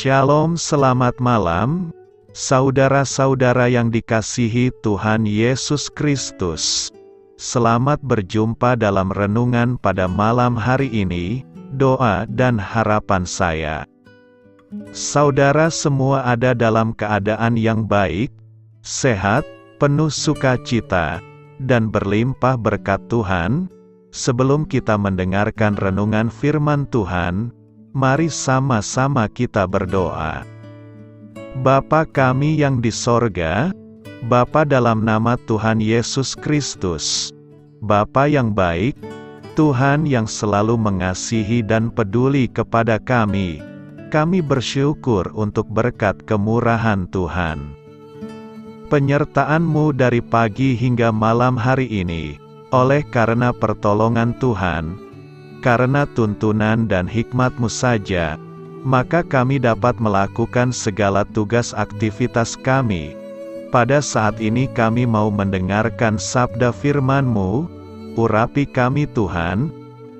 Shalom, selamat malam, saudara-saudara yang dikasihi Tuhan Yesus Kristus. Selamat berjumpa dalam renungan pada malam hari ini, doa dan harapan saya. Saudara semua ada dalam keadaan yang baik, sehat, penuh sukacita, dan berlimpah berkat Tuhan. Sebelum kita mendengarkan renungan firman Tuhan, mari sama-sama kita berdoa. Bapa kami yang di sorga, Bapa dalam nama Tuhan Yesus Kristus, Bapa yang baik, Tuhan yang selalu mengasihi dan peduli kepada kami bersyukur untuk berkat kemurahan Tuhan. Penyertaan-Mu dari pagi hingga malam hari ini, oleh karena pertolongan Tuhan, karena tuntunan dan hikmat-Mu saja, maka kami dapat melakukan segala tugas aktivitas kami. Pada saat ini kami mau mendengarkan sabda firman-Mu, urapi kami Tuhan,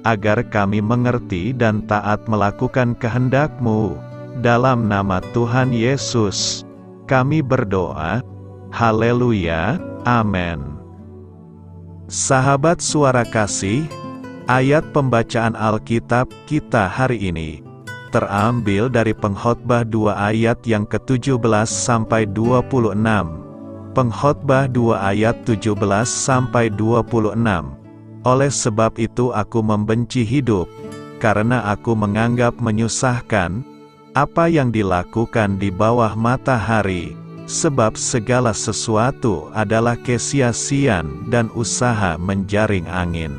agar kami mengerti dan taat melakukan kehendak-Mu. Dalam nama Tuhan Yesus, kami berdoa. Haleluya, amin. Sahabat suara kasih, ayat pembacaan Alkitab kita hari ini terambil dari Pengkhotbah 2 ayat yang ke-17 sampai 26. Pengkhotbah 2 ayat 17 sampai 26. Oleh sebab itu aku membenci hidup, karena aku menganggap menyusahkan apa yang dilakukan di bawah matahari. Sebab segala sesuatu adalah kesia-siaan dan usaha menjaring angin.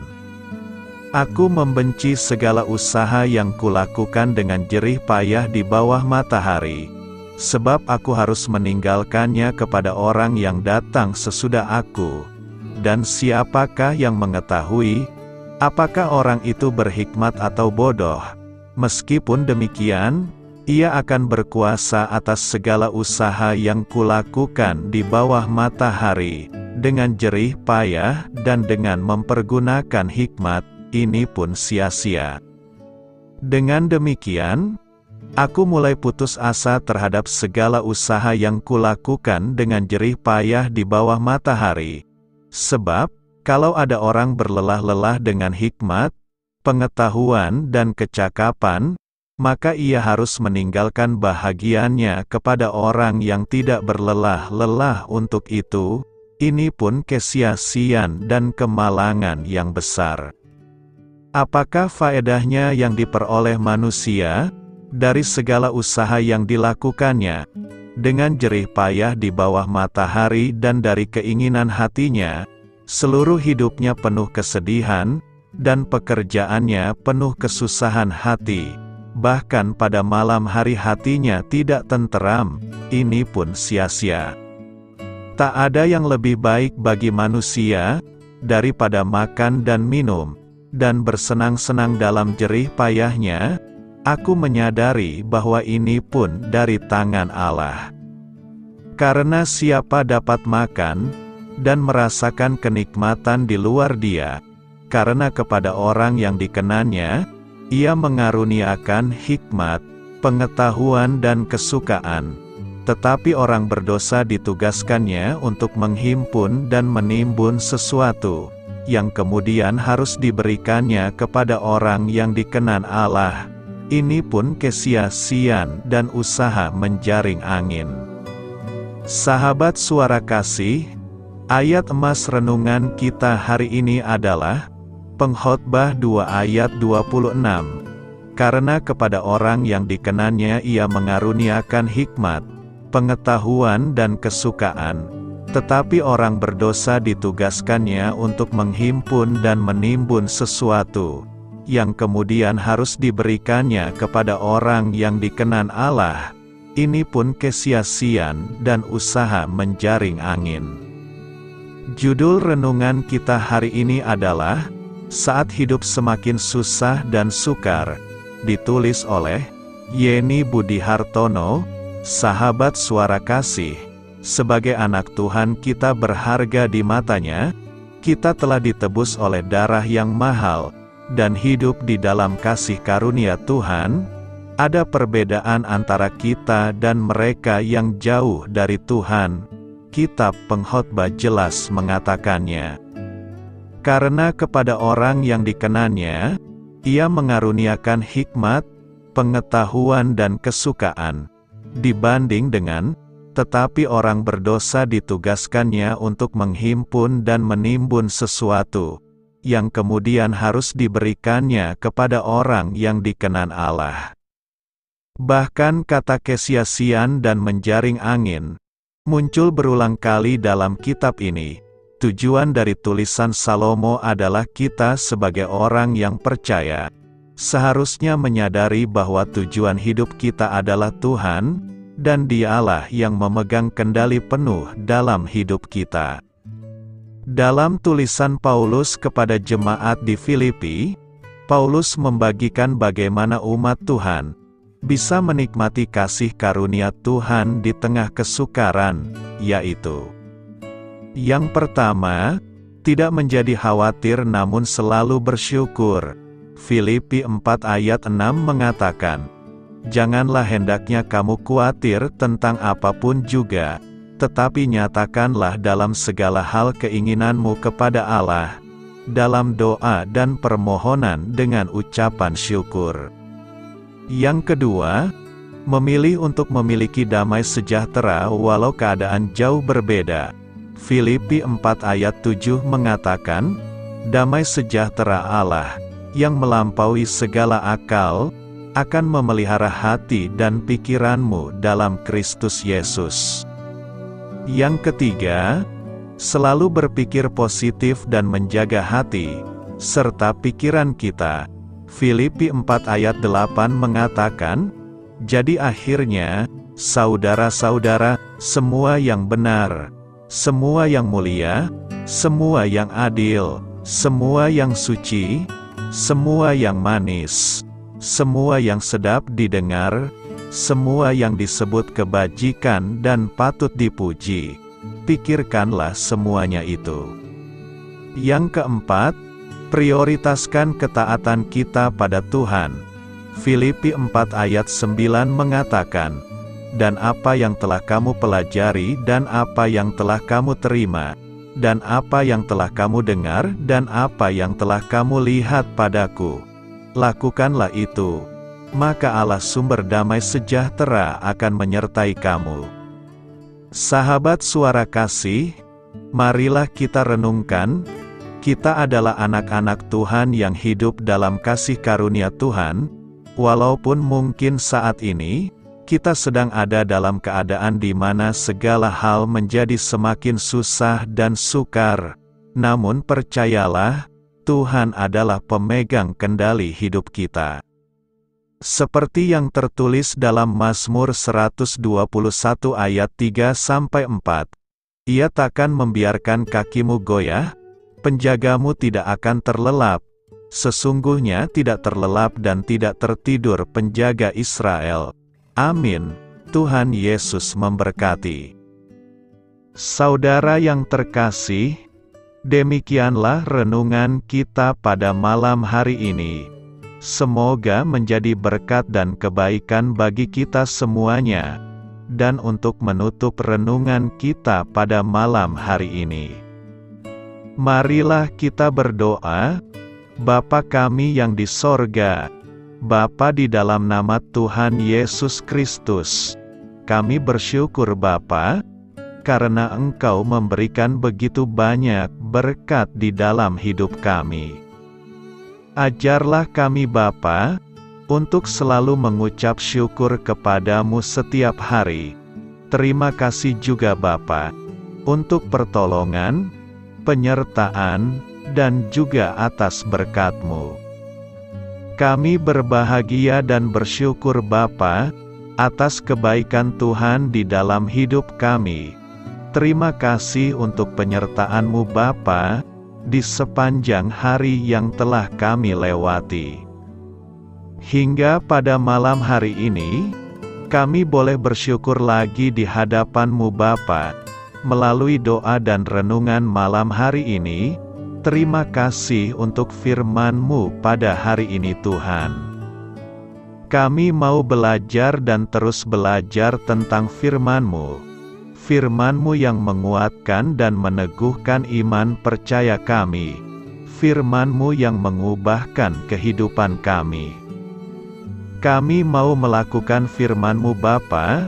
Aku membenci segala usaha yang kulakukan dengan jerih payah di bawah matahari, sebab aku harus meninggalkannya kepada orang yang datang sesudah aku. Dan siapakah yang mengetahui, apakah orang itu berhikmat atau bodoh? Meskipun demikian, Ia akan berkuasa atas segala usaha yang kulakukan di bawah matahari, dengan jerih payah dan dengan mempergunakan hikmat, ini pun sia-sia. Dengan demikian, aku mulai putus asa terhadap segala usaha yang kulakukan dengan jerih payah di bawah matahari. Sebab, kalau ada orang berlelah-lelah dengan hikmat, pengetahuan dan kecakapan, maka ia harus meninggalkan bahagiannya kepada orang yang tidak berlelah-lelah untuk itu. Ini pun kesia-siaan dan kemalangan yang besar. Apakah faedahnya yang diperoleh manusia dari segala usaha yang dilakukannya dengan jerih payah di bawah matahari dan dari keinginan hatinya, seluruh hidupnya penuh kesedihan, dan pekerjaannya penuh kesusahan hati. Bahkan pada malam hari hatinya tidak tenteram, ini pun sia-sia. Tak ada yang lebih baik bagi manusia, daripada makan dan minum, dan bersenang-senang dalam jerih payahnya. Aku menyadari bahwa ini pun dari tangan Allah. Karena siapa dapat makan, dan merasakan kenikmatan di luar Dia, karena kepada orang yang dikenannya, Ia mengaruniakan hikmat, pengetahuan dan kesukaan. Tetapi orang berdosa ditugaskannya untuk menghimpun dan menimbun sesuatu, yang kemudian harus diberikannya kepada orang yang dikenan Allah. Ini pun kesia-siaan dan usaha menjaring angin. Sahabat suara kasih, ayat emas renungan kita hari ini adalah Pengkhotbah 2 ayat 26. Karena kepada orang yang dikenannya Ia mengaruniakan hikmat, pengetahuan dan kesukaan, tetapi orang berdosa ditugaskannya untuk menghimpun dan menimbun sesuatu, yang kemudian harus diberikannya kepada orang yang dikenan Allah. Ini pun kesia-siaan dan usaha menjaring angin. Judul renungan kita hari ini adalah Saat Hidup Semakin Susah dan Sukar, ditulis oleh Yeni Budi Hartono. Sahabat suara kasih, sebagai anak Tuhan kita berharga di mata-Nya. Kita telah ditebus oleh darah yang mahal, dan hidup di dalam kasih karunia Tuhan. Ada perbedaan antara kita dan mereka yang jauh dari Tuhan. Kitab Pengkhotbah jelas mengatakannya. Karena kepada orang yang dikenannya, Ia mengaruniakan hikmat, pengetahuan dan kesukaan, dibanding dengan, tetapi orang berdosa ditugaskannya untuk menghimpun dan menimbun sesuatu, yang kemudian harus diberikannya kepada orang yang dikenan Allah. Bahkan kata kesia-sian dan menjaring angin, muncul berulang kali dalam kitab ini. Tujuan dari tulisan Salomo adalah kita sebagai orang yang percaya, seharusnya menyadari bahwa tujuan hidup kita adalah Tuhan, dan Dialah yang memegang kendali penuh dalam hidup kita. Dalam tulisan Paulus kepada jemaat di Filipi, Paulus membagikan bagaimana umat Tuhan bisa menikmati kasih karunia Tuhan di tengah kesukaran, yaitu: yang pertama, tidak menjadi khawatir namun selalu bersyukur. Filipi 4 ayat 6 mengatakan, "Janganlah hendaknya kamu khawatir tentang apapun juga, tetapi nyatakanlah dalam segala hal keinginanmu kepada Allah, dalam doa dan permohonan dengan ucapan syukur." Yang kedua, memilih untuk memiliki damai sejahtera walau keadaan jauh berbeda. Filipi 4 ayat 7 mengatakan, "Damai sejahtera Allah, yang melampaui segala akal, akan memelihara hati dan pikiranmu dalam Kristus Yesus." Yang ketiga, selalu berpikir positif dan menjaga hati, serta pikiran kita. Filipi 4 ayat 8 mengatakan, "Jadi akhirnya, saudara-saudara, semua yang benar, semua yang mulia, semua yang adil, semua yang suci, semua yang manis, semua yang sedap didengar, semua yang disebut kebajikan dan patut dipuji, pikirkanlah semuanya itu." Yang keempat, prioritaskan ketaatan kita pada Tuhan. Filipi 4 ayat 9 mengatakan, "Dan apa yang telah kamu pelajari dan apa yang telah kamu terima, dan apa yang telah kamu dengar dan apa yang telah kamu lihat padaku, lakukanlah itu, maka Allah sumber damai sejahtera akan menyertai kamu." Sahabat Suara Kasih, marilah kita renungkan, kita adalah anak-anak Tuhan yang hidup dalam kasih karunia Tuhan, walaupun mungkin saat ini, kita sedang ada dalam keadaan di mana segala hal menjadi semakin susah dan sukar. Namun percayalah, Tuhan adalah pemegang kendali hidup kita. Seperti yang tertulis dalam Mazmur 121 ayat 3-4, "Ia takkan membiarkan kakimu goyah, penjagamu tidak akan terlelap, sesungguhnya tidak terlelap dan tidak tertidur penjaga Israel." Amin. Tuhan Yesus memberkati. Saudara yang terkasih, demikianlah renungan kita pada malam hari ini. Semoga menjadi berkat dan kebaikan bagi kita semuanya. Dan untuk menutup renungan kita pada malam hari ini, marilah kita berdoa. Bapa kami yang di sorga, Bapa di dalam nama Tuhan Yesus Kristus, kami bersyukur Bapa, karena Engkau memberikan begitu banyak berkat di dalam hidup kami. Ajarlah kami Bapa, untuk selalu mengucap syukur kepadamu setiap hari. Terima kasih juga Bapa, untuk pertolongan, penyertaan, dan juga atas berkat-Mu. Kami berbahagia dan bersyukur Bapa, atas kebaikan Tuhan di dalam hidup kami. Terima kasih untuk penyertaan-Mu Bapa, di sepanjang hari yang telah kami lewati. Hingga pada malam hari ini, kami boleh bersyukur lagi di hadapan-Mu Bapa, melalui doa dan renungan malam hari ini. Terima kasih untuk firman-Mu pada hari ini Tuhan. Kami mau belajar dan terus belajar tentang firman-Mu. Firman-Mu yang menguatkan dan meneguhkan iman percaya kami. Firman-Mu yang mengubahkan kehidupan kami. Kami mau melakukan firman-Mu Bapa,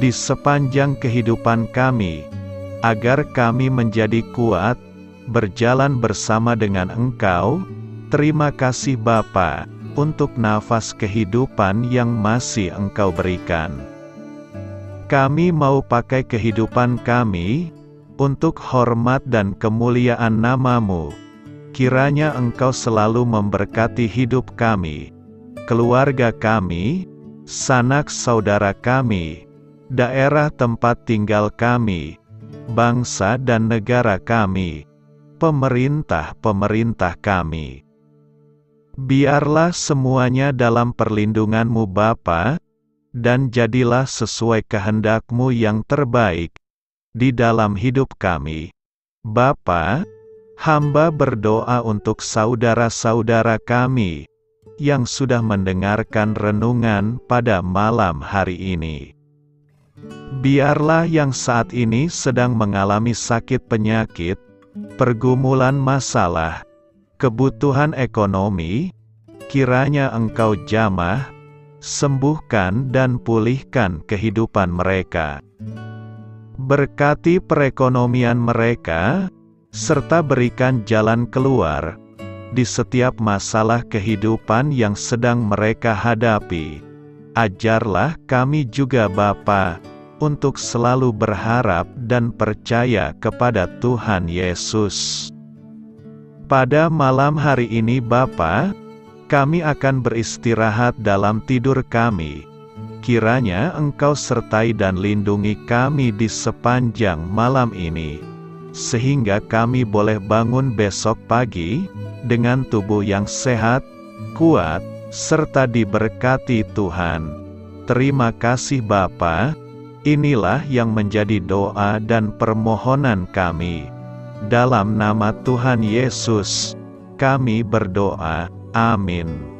di sepanjang kehidupan kami, agar kami menjadi kuat, berjalan bersama dengan Engkau. Terima kasih Bapa, untuk nafas kehidupan yang masih Engkau berikan. Kami mau pakai kehidupan kami, untuk hormat dan kemuliaan nama-Mu. Kiranya Engkau selalu memberkati hidup kami, keluarga kami, sanak saudara kami, daerah tempat tinggal kami, bangsa dan negara kami, pemerintah-pemerintah kami. Biarlah semuanya dalam perlindungan-Mu Bapa, dan jadilah sesuai kehendak-Mu yang terbaik, di dalam hidup kami. Bapa, hamba berdoa untuk saudara-saudara kami, yang sudah mendengarkan renungan pada malam hari ini. Biarlah yang saat ini sedang mengalami sakit penyakit, pergumulan masalah, kebutuhan ekonomi, kiranya Engkau jamah, sembuhkan dan pulihkan kehidupan mereka. Berkati perekonomian mereka, serta berikan jalan keluar, di setiap masalah kehidupan yang sedang mereka hadapi. Ajarlah kami juga Bapa, untuk selalu berharap dan percaya kepada Tuhan Yesus. Pada malam hari ini Bapa, kami akan beristirahat dalam tidur kami. Kiranya Engkau sertai dan lindungi kami di sepanjang malam ini, sehingga kami boleh bangun besok pagi, dengan tubuh yang sehat, kuat, serta diberkati Tuhan. Terima kasih Bapa, inilah yang menjadi doa dan permohonan kami. Dalam nama Tuhan Yesus, kami berdoa. Amin.